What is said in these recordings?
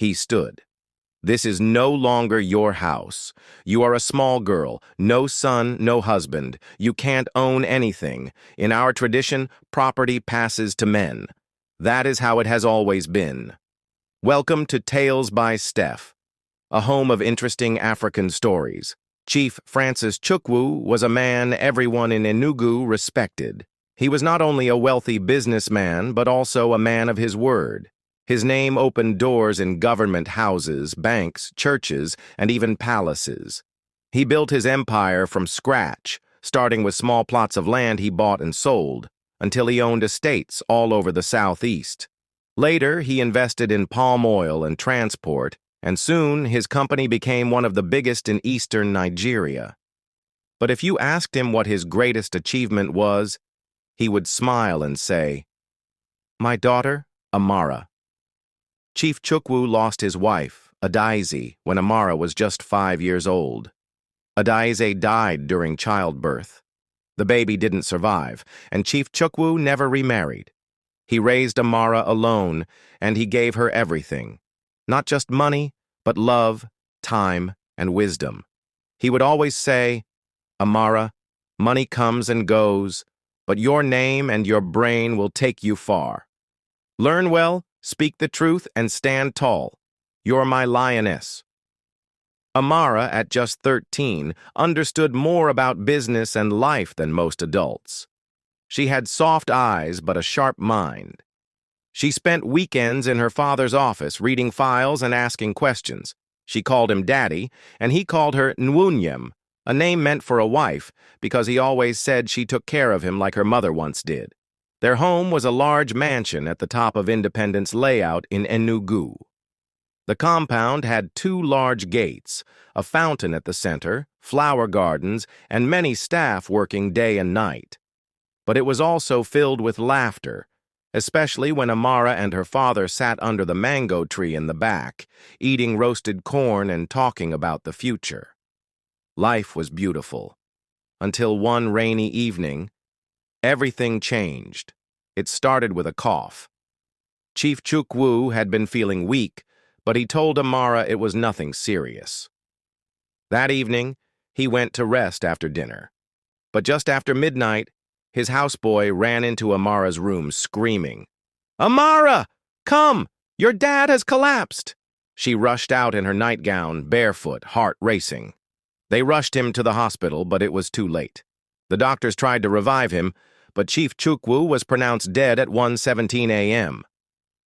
He stood. This is no longer your house. You are a small girl, no son, no husband. You can't own anything. In our tradition, property passes to men. That is how it has always been. Welcome to Tales by Steph, a home of interesting African stories. Chief Francis Chukwu was a man everyone in Enugu respected. He was not only a wealthy businessman, but also a man of his word. His name opened doors in government houses, banks, churches, and even palaces. He built his empire from scratch, starting with small plots of land he bought and sold, until he owned estates all over the southeast. Later, he invested in palm oil and transport, and soon his company became one of the biggest in eastern Nigeria. But if you asked him what his greatest achievement was, he would smile and say, "My daughter, Amara." Chief Chukwu lost his wife, Adaeze, when Amara was just 5 years old. Adaeze died during childbirth. The baby didn't survive, and Chief Chukwu never remarried. He raised Amara alone, and he gave her everything. Not just money, but love, time, and wisdom. He would always say, "Amara, money comes and goes, but your name and your brain will take you far. Learn well, speak the truth, and stand tall. You're my lioness." Amara, at just 13, understood more about business and life than most adults. She had soft eyes but a sharp mind. She spent weekends in her father's office reading files and asking questions. She called him Daddy, and he called her Nwunyem, a name meant for a wife, because he always said she took care of him like her mother once did. Their home was a large mansion at the top of Independence Layout in Enugu. The compound had 2 large gates, a fountain at the center, flower gardens, and many staff working day and night. But it was also filled with laughter, especially when Amara and her father sat under the mango tree in the back, eating roasted corn and talking about the future. Life was beautiful. Until one rainy evening, everything changed. It started with a cough. Chief Chukwu had been feeling weak, but he told Amara it was nothing serious. That evening, he went to rest after dinner. But just after midnight, his houseboy ran into Amara's room screaming, "Amara, come! Your dad has collapsed!" She rushed out in her nightgown, barefoot, heart racing. They rushed him to the hospital, but it was too late. The doctors tried to revive him, but Chief Chukwu was pronounced dead at 1:17 a.m.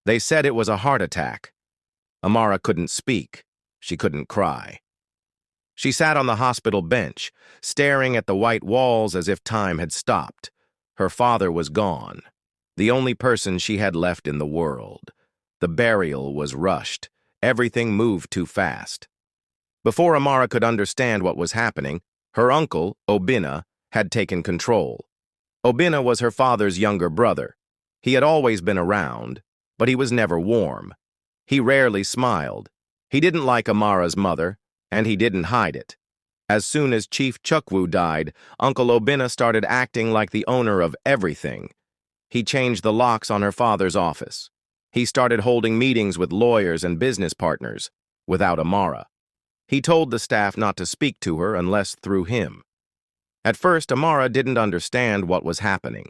They said it was a heart attack. Amara couldn't speak. She couldn't cry. She sat on the hospital bench, staring at the white walls as if time had stopped. Her father was gone, the only person she had left in the world. The burial was rushed. Everything moved too fast. Before Amara could understand what was happening, her uncle, Obinna, had taken control. Obinna was her father's younger brother. He had always been around, but he was never warm. He rarely smiled. He didn't like Amara's mother, and he didn't hide it. As soon as Chief Chukwu died, Uncle Obinna started acting like the owner of everything. He changed the locks on her father's office. He started holding meetings with lawyers and business partners, without Amara. He told the staff not to speak to her unless through him. At first, Amara didn't understand what was happening.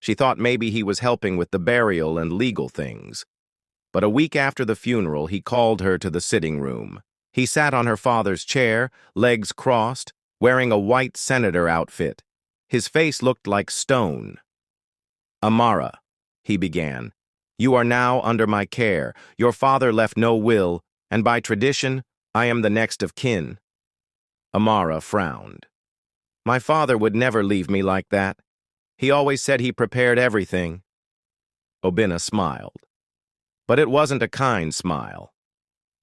She thought maybe he was helping with the burial and legal things. But a week after the funeral, he called her to the sitting room. He sat on her father's chair, legs crossed, wearing a white senator outfit. His face looked like stone. "Amara," he began, "you are now under my care. Your father left no will, and by tradition, I am the next of kin." Amara frowned. "My father would never leave me like that. He always said he prepared everything." Obinna smiled. But it wasn't a kind smile.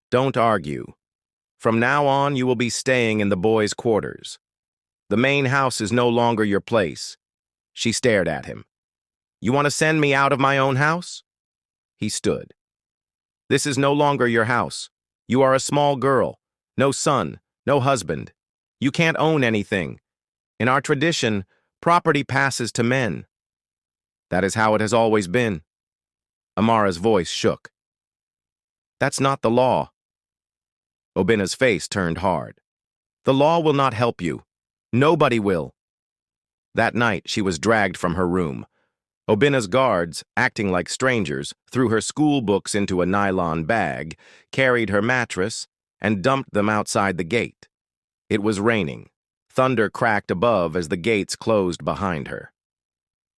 "Don't argue. From now on, you will be staying in the boys' quarters. The main house is no longer your place." She stared at him. "You want to send me out of my own house?" He stood. "This is no longer your house. You are a small girl. No son, no husband. You can't own anything. In our tradition, property passes to men. That is how it has always been." Amara's voice shook. That's not the law. Obina's face turned hard. The law will not help you. Nobody will. That night, she was dragged from her room. Obina's guards, acting like strangers, threw her school books into a nylon bag, carried her mattress, and dumped them outside the gate. It was raining. Thunder cracked above as the gates closed behind her.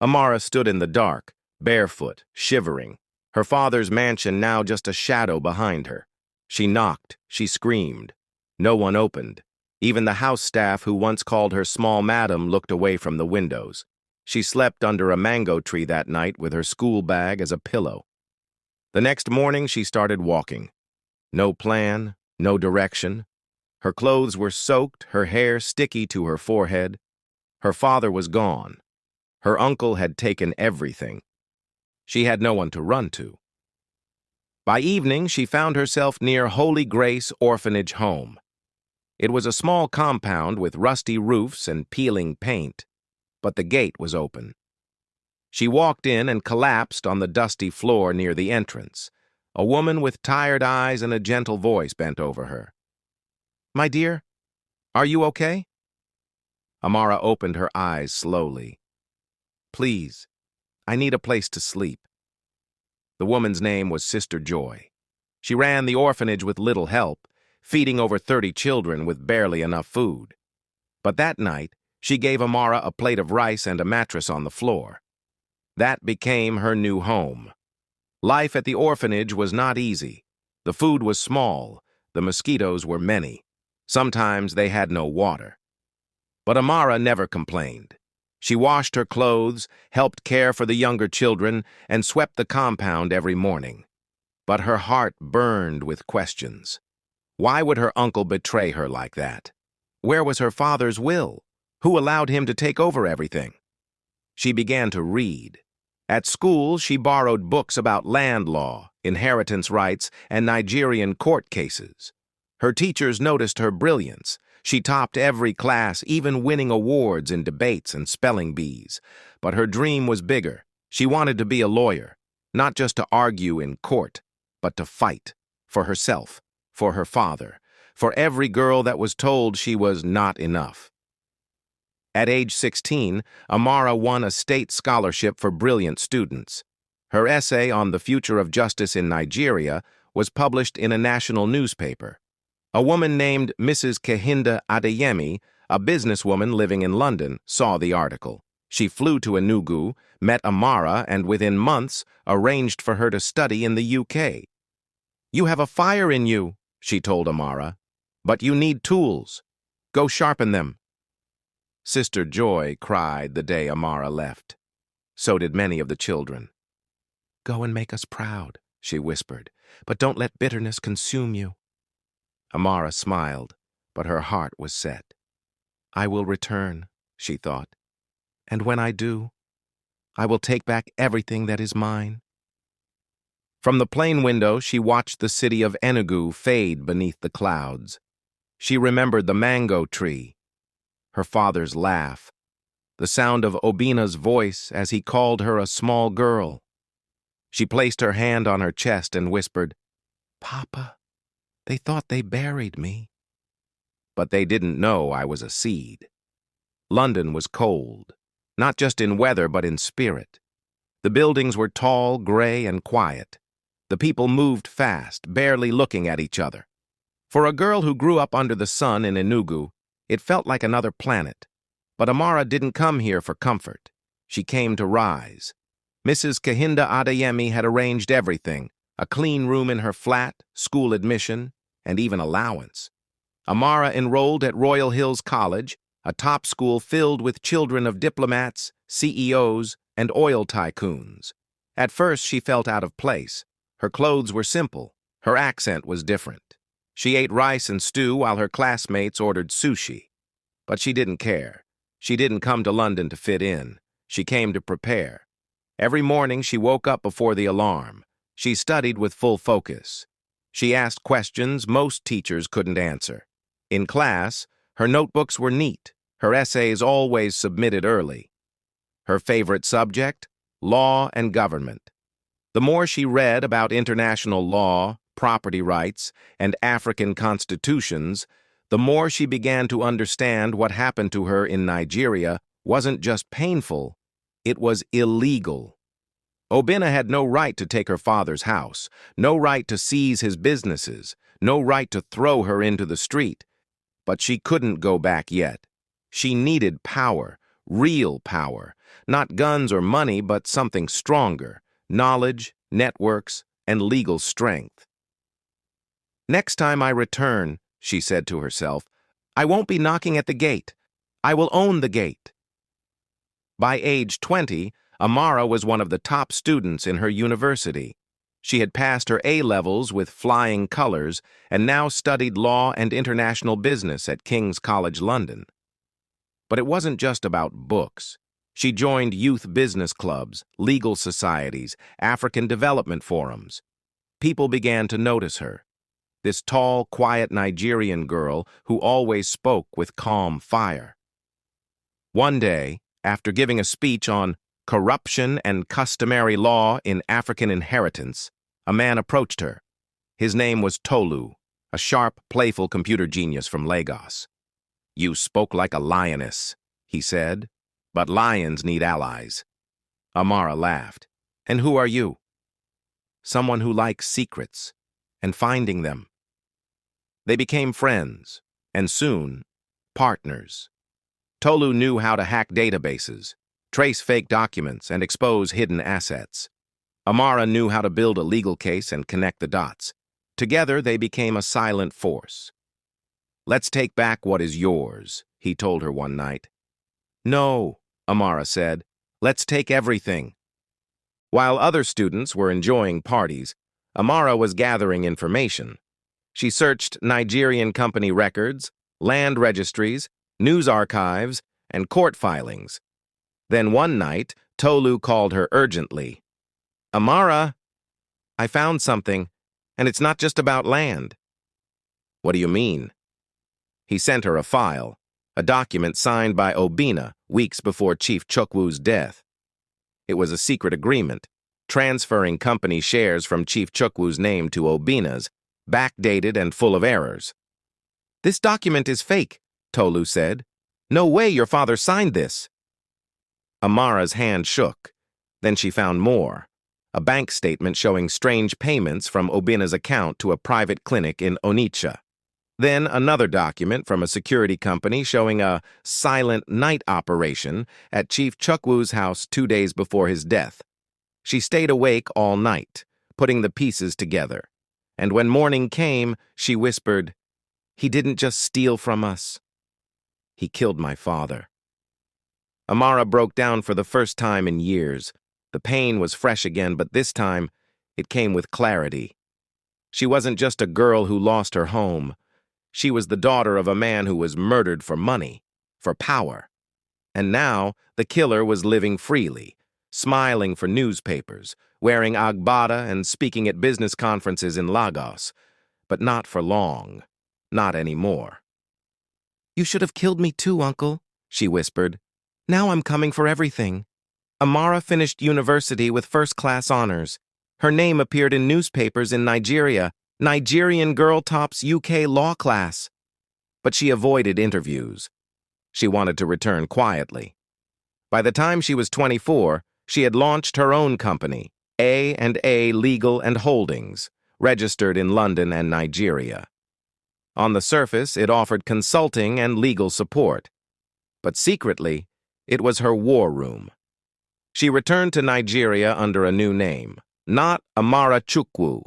Amara stood in the dark, barefoot, shivering, her father's mansion now just a shadow behind her. She knocked, she screamed. No one opened. Even the house staff who once called her small madam looked away from the windows. She slept under a mango tree that night with her school bag as a pillow. The next morning she started walking. No plan, no direction. Her clothes were soaked, her hair sticky to her forehead. Her father was gone. Her uncle had taken everything. She had no one to run to. By evening, she found herself near Holy Grace Orphanage Home. It was a small compound with rusty roofs and peeling paint, but the gate was open. She walked in and collapsed on the dusty floor near the entrance. A woman with tired eyes and a gentle voice bent over her. "My dear, are you okay?" Amara opened her eyes slowly. "Please, I need a place to sleep." The woman's name was Sister Joy. She ran the orphanage with little help, feeding over 30 children with barely enough food. But that night, she gave Amara a plate of rice and a mattress on the floor. That became her new home. Life at the orphanage was not easy. The food was small, the mosquitoes were many. Sometimes they had no water. But Amara never complained. She washed her clothes, helped care for the younger children, and swept the compound every morning. But her heart burned with questions. Why would her uncle betray her like that? Where was her father's will? Who allowed him to take over everything? She began to read. At school, she borrowed books about land law, inheritance rights, and Nigerian court cases. Her teachers noticed her brilliance. She topped every class, even winning awards in debates and spelling bees. But her dream was bigger. She wanted to be a lawyer, not just to argue in court, but to fight for herself, for her father, for every girl that was told she was not enough. At age 16, Amara won a state scholarship for brilliant students. Her essay on the future of justice in Nigeria was published in a national newspaper. A woman named Mrs. Kehinde Adeyemi, a businesswoman living in London, saw the article. She flew to Enugu, met Amara, and within months arranged for her to study in the UK. "You have a fire in you," she told Amara, "but you need tools. Go sharpen them." Sister Joy cried the day Amara left. So did many of the children. "Go and make us proud," she whispered, "but don't let bitterness consume you." Amara smiled, but her heart was set. "I will return," she thought, "and when I do, I will take back everything that is mine." From the plane window, she watched the city of Enugu fade beneath the clouds. She remembered the mango tree, her father's laugh, the sound of Obina's voice as he called her a small girl. She placed her hand on her chest and whispered, "Papa, they thought they buried me." But they didn't know I was a seed. London was cold, not just in weather but in spirit. The buildings were tall, gray, and quiet. The people moved fast, barely looking at each other. For a girl who grew up under the sun in Enugu, it felt like another planet. But Amara didn't come here for comfort. She came to rise. Mrs. Kehinde Adeyemi had arranged everything, a clean room in her flat, school admission, and even allowance. Amara enrolled at Royal Hills College, a top school filled with children of diplomats, CEOs, and oil tycoons. At first, she felt out of place. Her clothes were simple. Her accent was different. She ate rice and stew while her classmates ordered sushi. But she didn't care. She didn't come to London to fit in. She came to prepare. Every morning, she woke up before the alarm. She studied with full focus. She asked questions most teachers couldn't answer. In class, her notebooks were neat, her essays always submitted early. Her favorite subject? Law and government. The more she read about international law, property rights, and African constitutions, the more she began to understand what happened to her in Nigeria wasn't just painful, it was illegal. Obinna had no right to take her father's house, no right to seize his businesses, no right to throw her into the street. But she couldn't go back yet. She needed power, real power, not guns or money, but something stronger, knowledge, networks, and legal strength. "Next time I return," she said to herself, "I won't be knocking at the gate. I will own the gate." By age 20, Amara was one of the top students in her university. She had passed her A-levels with flying colors and now studied law and international business at King's College London. But it wasn't just about books. She joined youth business clubs, legal societies, African development forums. People began to notice her. This tall, quiet Nigerian girl who always spoke with calm fire. One day, after giving a speech on corruption and customary law in African inheritance, a man approached her. His name was Tolu, a sharp, playful computer genius from Lagos. "You spoke like a lioness," he said, "but lions need allies." Amara laughed. "And who are you?" "Someone who likes secrets and finding them." They became friends, and soon, partners. Tolu knew how to hack databases, trace fake documents, and expose hidden assets. Amara knew how to build a legal case and connect the dots. Together, they became a silent force. "Let's take back what is yours," he told her one night. "No," Amara said, "let's take everything." While other students were enjoying parties, Amara was gathering information. She searched Nigerian company records, land registries, news archives, and court filings. Then one night, Tolu called her urgently. "Amara, I found something, and it's not just about land." "What do you mean?" He sent her a file, a document signed by Obinna weeks before Chief Chukwu's death. It was a secret agreement, transferring company shares from Chief Chukwu's name to Obinna's, backdated and full of errors. "This document is fake," Tolu said. "No way your father signed this." Amara's hand shook. Then she found more. A bank statement showing strange payments from Obinna's account to a private clinic in Onitsha. Then another document from a security company showing a silent night operation at Chief Chukwu's house 2 days before his death. She stayed awake all night, putting the pieces together. And when morning came, she whispered, "He didn't just steal from us. He killed my father." Amara broke down for the first time in years. The pain was fresh again, but this time, it came with clarity. She wasn't just a girl who lost her home. She was the daughter of a man who was murdered for money, for power. And now, the killer was living freely, smiling for newspapers, wearing agbada and speaking at business conferences in Lagos. But not for long. Not anymore. "You should have killed me too, Uncle," she whispered. "Now I'm coming for everything." Amara finished university with first-class honors. Her name appeared in newspapers in Nigeria. Nigerian girl tops UK law class. But she avoided interviews. She wanted to return quietly. By the time she was 24, she had launched her own company, A&A Legal and Holdings, registered in London and Nigeria. On the surface, it offered consulting and legal support. But secretly, it was her war room. She returned to Nigeria under a new name, not Amara Chukwu,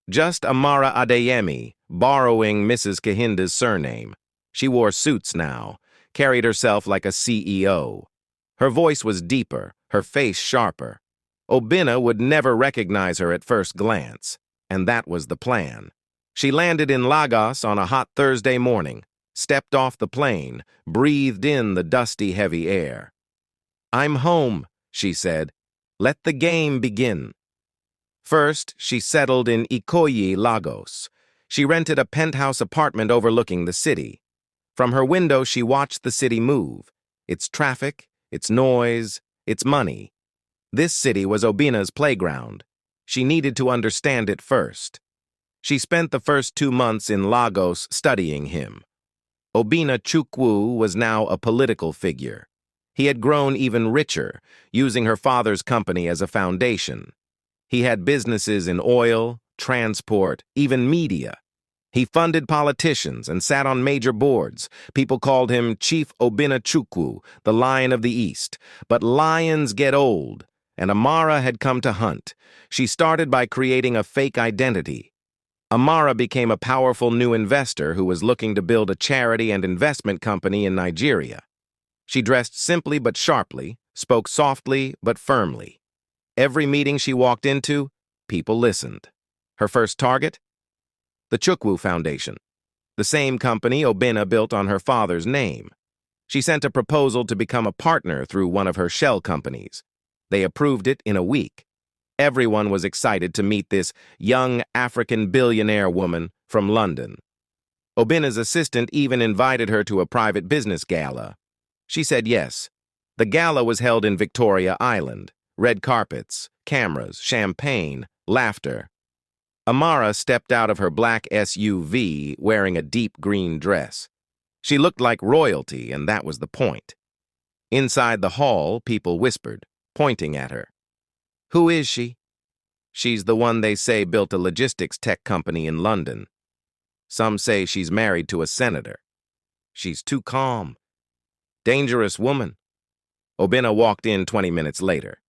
just Amara Adeyemi, borrowing Mrs. Kahinda's surname. She wore suits now, carried herself like a CEO. Her voice was deeper, her face sharper. Obinna would never recognize her at first glance, and that was the plan. She landed in Lagos on a hot Thursday morning, stepped off the plane, breathed in the dusty, heavy air. "I'm home," she said. "Let the game begin." First, she settled in Ikoyi, Lagos. She rented a penthouse apartment overlooking the city. From her window, she watched the city move. Its traffic, its noise, its money. This city was Obinna's playground. She needed to understand it first. She spent the first 2 months in Lagos studying him. Amara Chukwu was now a political figure. He had grown even richer, using her father's company as a foundation. He had businesses in oil, transport, even media. He funded politicians and sat on major boards. People called him Chief Amara Chukwu, the Lion of the East. But lions get old, and Amara had come to hunt. She started by creating a fake identity. Amara became a powerful new investor who was looking to build a charity and investment company in Nigeria. She dressed simply but sharply, spoke softly but firmly. Every meeting she walked into, people listened. Her first target? The Chukwu Foundation, the same company Amara built on her father's name. She sent a proposal to become a partner through one of her shell companies. They approved it in a week. Everyone was excited to meet this young African billionaire woman from London. Amara's assistant even invited her to a private business gala. She said yes. The gala was held in Victoria Island. Red carpets, cameras, champagne, laughter. Amara stepped out of her black SUV wearing a deep green dress. She looked like royalty, and that was the point. Inside the hall, people whispered, pointing at her. Who is she? She's the one they say built a logistics tech company in London. Some say she's married to a senator. She's too calm. Dangerous woman. Amara walked in 20 minutes later.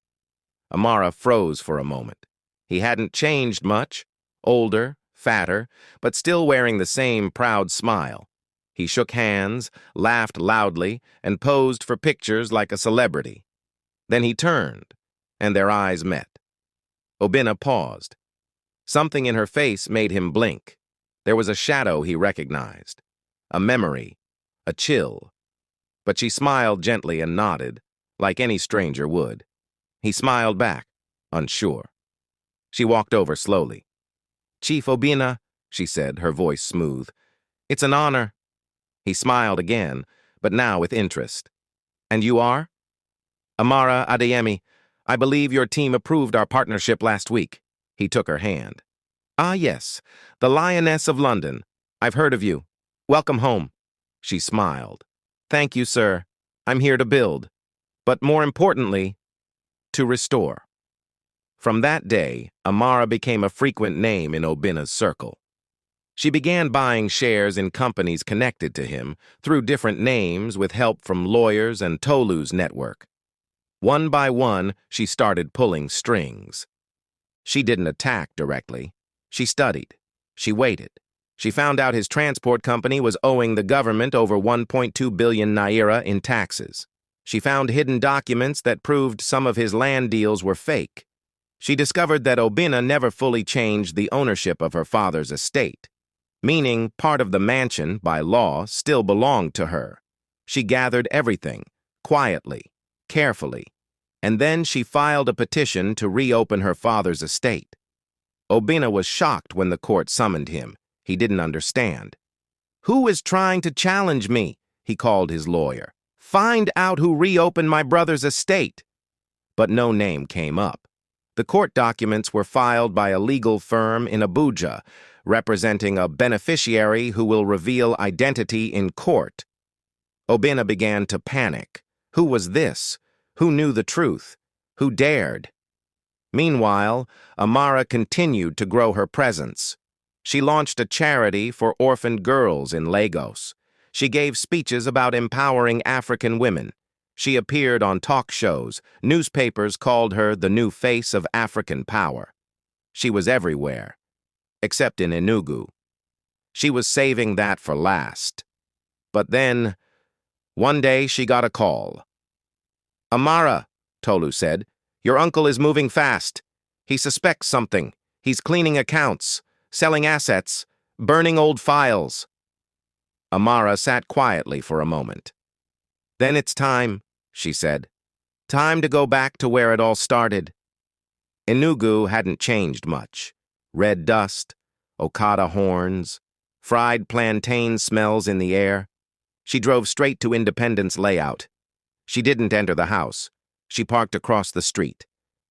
Amara froze for a moment. He hadn't changed much. Older, fatter, but still wearing the same proud smile. He shook hands, laughed loudly, and posed for pictures like a celebrity. Then he turned, and their eyes met. Amara paused. Something in her face made him blink. There was a shadow he recognized, a memory, a chill. But she smiled gently and nodded, like any stranger would. He smiled back, unsure. She walked over slowly. Chief Amara, she said, her voice smooth. It's an honor. He smiled again, but now with interest. And you are? Amara Adeyemi, I believe your team approved our partnership last week. He took her hand. Ah, yes, the Lioness of London. I've heard of you. Welcome home. She smiled. Thank you, sir. I'm here to build. But more importantly, to restore. From that day, Amara became a frequent name in Amara's circle. She began buying shares in companies connected to him through different names with help from lawyers and Tolu's network. One by one, she started pulling strings. She didn't attack directly. She studied. She waited. She found out his transport company was owing the government over 1.2 billion naira in taxes. She found hidden documents that proved some of his land deals were fake. She discovered that Amara never fully changed the ownership of her father's estate, meaning part of the mansion, by law, still belonged to her. She gathered everything, quietly, carefully, and then she filed a petition to reopen her father's estate. Amara was shocked when the court summoned him. He didn't understand. Who is trying to challenge me? He called his lawyer. Find out who reopened my brother's estate. But no name came up. The court documents were filed by a legal firm in Abuja, representing a beneficiary who will reveal identity in court. Amara began to panic. Who was this? Who knew the truth? Who dared? Meanwhile, Amara continued to grow her presence. She launched a charity for orphaned girls in Lagos. She gave speeches about empowering African women. She appeared on talk shows. Newspapers called her the new face of African power. She was everywhere, except in Enugu. She was saving that for last. But then, one day she got a call. Amara, Tolu said, your uncle is moving fast. He suspects something. He's cleaning accounts, selling assets, burning old files. Amara sat quietly for a moment. Then it's time, she said. Time to go back to where it all started. Enugu hadn't changed much. Red dust, Okada horns, fried plantain smells in the air. She drove straight to Independence Layout. She didn't enter the house. She parked across the street.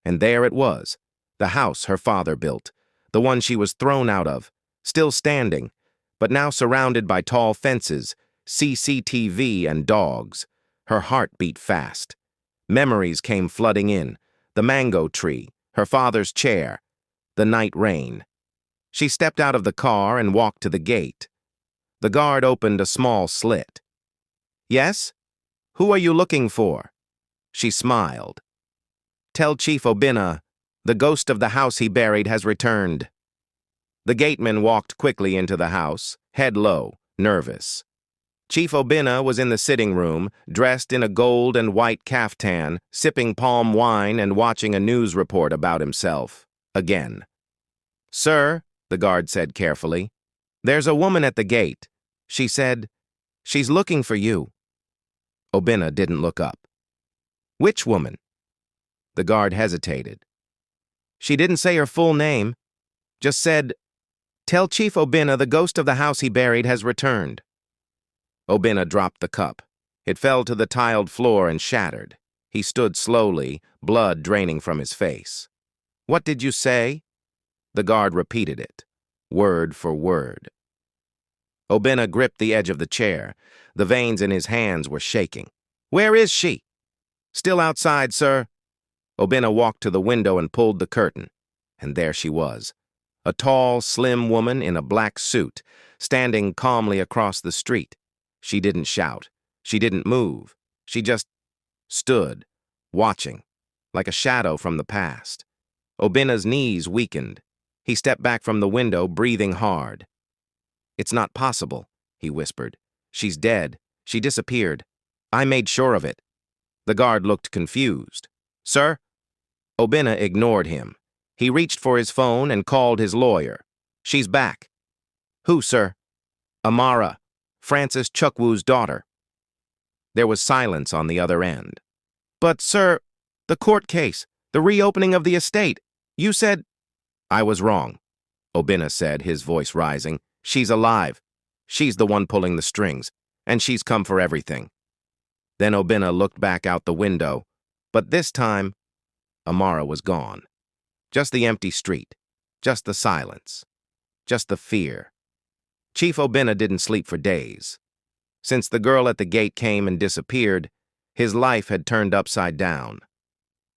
And there it was, the house her father built, the one she was thrown out of, still standing, but now surrounded by tall fences, CCTV, and dogs. Her heart beat fast. Memories came flooding in. The mango tree, her father's chair, the night rain. She stepped out of the car and walked to the gate. The guard opened a small slit. "Yes? Who are you looking for?" She smiled. "Tell Chief Obinna, the ghost of the house he buried has returned." The gateman walked quickly into the house, head low, nervous. Chief Obinna was in the sitting room, dressed in a gold and white caftan, sipping palm wine and watching a news report about himself. Again. "Sir," the guard said carefully, "there's a woman at the gate. She said, she's looking for you." Obinna didn't look up. "Which woman?" The guard hesitated. "She didn't say her full name, just said, 'Tell Chief Obinna the ghost of the house he buried has returned.'" Obinna dropped the cup. It fell to the tiled floor and shattered. He stood slowly, blood draining from his face. "What did you say?" The guard repeated it, word for word. Obinna gripped the edge of the chair. The veins in his hands were shaking. "Where is she?" "Still outside, sir." Obinna walked to the window and pulled the curtain. And there she was, a tall, slim woman in a black suit, standing calmly across the street. She didn't shout. She didn't move. She just stood, watching, like a shadow from the past. Obinna's knees weakened. He stepped back from the window, breathing hard. "It's not possible," he whispered. "She's dead. She disappeared. I made sure of it." The guard looked confused. "Sir?" Obinna ignored him. He reached for his phone and called his lawyer. "She's back." "Who, sir?" "Amara, Francis Chukwu's daughter." There was silence on the other end. "But, sir, the court case, the reopening of the estate, you said—" "I was wrong," Obinna said, his voice rising. "She's alive. She's the one pulling the strings, and she's come for everything." Then Obinna looked back out the window, but this time, Amara was gone. Just the empty street, just the silence, just the fear. Chief Obinna didn't sleep for days. Since the girl at the gate came and disappeared, his life had turned upside down.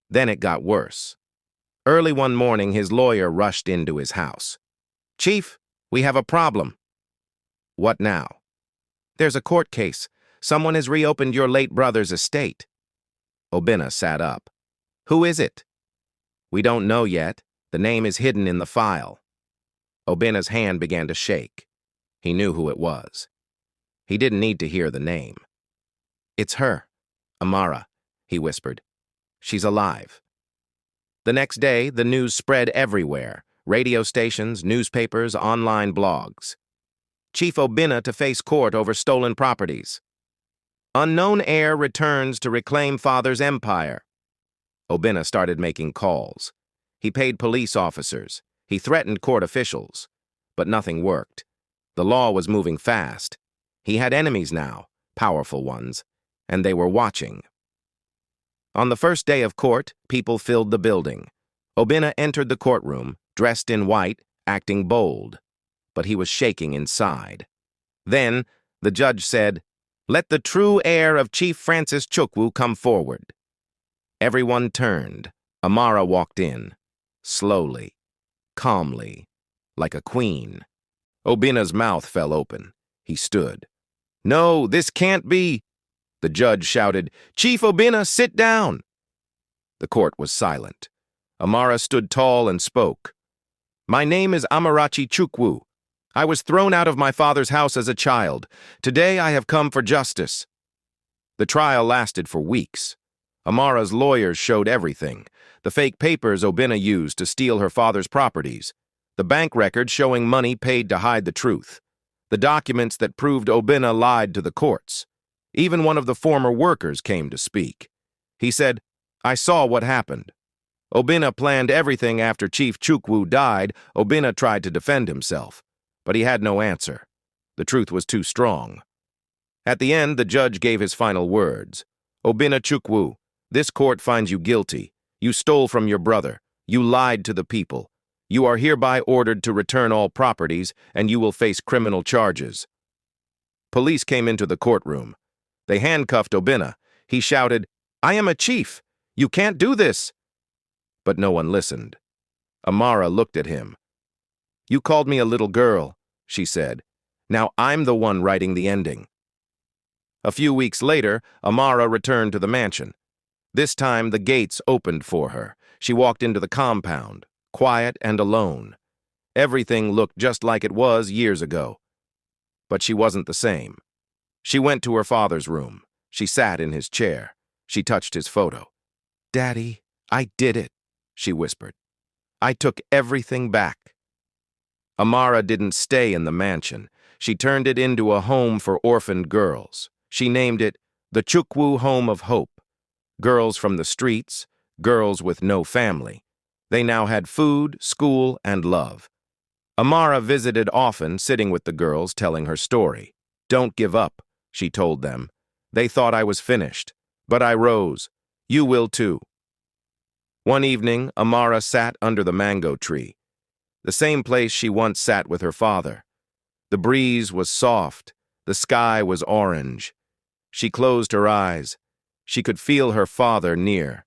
Then it got worse. Early one morning, his lawyer rushed into his house. "Chief, we have a problem." "What now?" "There's a court case. Someone has reopened your late brother's estate." Obinna sat up. "Who is it?" "We don't know yet. The name is hidden in the file." Obinna's hand began to shake. He knew who it was. He didn't need to hear the name. "It's her, Amara," he whispered. "She's alive." The next day, the news spread everywhere. Radio stations, newspapers, online blogs. Chief Obinna to face court over stolen properties. Unknown heir returns to reclaim father's empire. Obinna started making calls. He paid police officers. He threatened court officials. But nothing worked. The law was moving fast. He had enemies now, powerful ones, and they were watching. On the first day of court, people filled the building. Obinna entered the courtroom, dressed in white, acting bold. But he was shaking inside. Then, the judge said, "Let the true heir of Chief Francis Chukwu come forward." Everyone turned. Amara walked in, slowly, calmly, like a queen. Obinna's mouth fell open. He stood. "No, this can't be." The judge shouted, "Chief Obinna, sit down." The court was silent. Amara stood tall and spoke. "My name is Amara Chukwu. I was thrown out of my father's house as a child. Today I have come for justice." The trial lasted for weeks. Amara's lawyers showed everything. The fake papers Obinna used to steal her father's properties. The bank records showing money paid to hide the truth. The documents that proved Obinna lied to the courts. Even one of the former workers came to speak. He said, "I saw what happened." Obinna planned everything after Chief Chukwu died. Obinna tried to defend himself, but he had no answer. The truth was too strong. At the end, the judge gave his final words. "Obinna Chukwu, this court finds you guilty. You stole from your brother. You lied to the people. You are hereby ordered to return all properties, and you will face criminal charges. Police came into the courtroom. They handcuffed Obinna. He shouted, "I am a chief! You can't do this!" But no one listened. Amara looked at him. "You called me a little girl," she said. "Now I'm the one writing the ending." A few weeks later, Amara returned to the mansion. This time, the gates opened for her. She walked into the compound, quiet and alone. Everything looked just like it was years ago. But she wasn't the same. She went to her father's room. She sat in his chair. She touched his photo. "Daddy, I did it," she whispered. "I took everything back." Amara didn't stay in the mansion. She turned it into a home for orphaned girls. She named it the Chukwu Home of Hope. Girls from the streets, girls with no family. They now had food, school, and love. Amara visited often, sitting with the girls, telling her story. "Don't give up," she told them. "They thought I was finished, but I rose. You will too." One evening, Amara sat under the mango tree, the same place she once sat with her father. The breeze was soft, the sky was orange. She closed her eyes. She could feel her father near.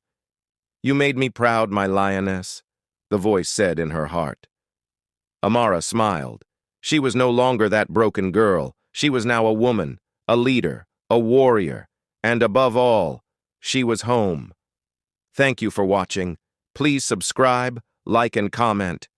"You made me proud, my lioness," the voice said in her heart. Amara smiled. She was no longer that broken girl. She was now a woman, a leader, a warrior, and above all, she was home. Thank you for watching. Please subscribe, like, and comment.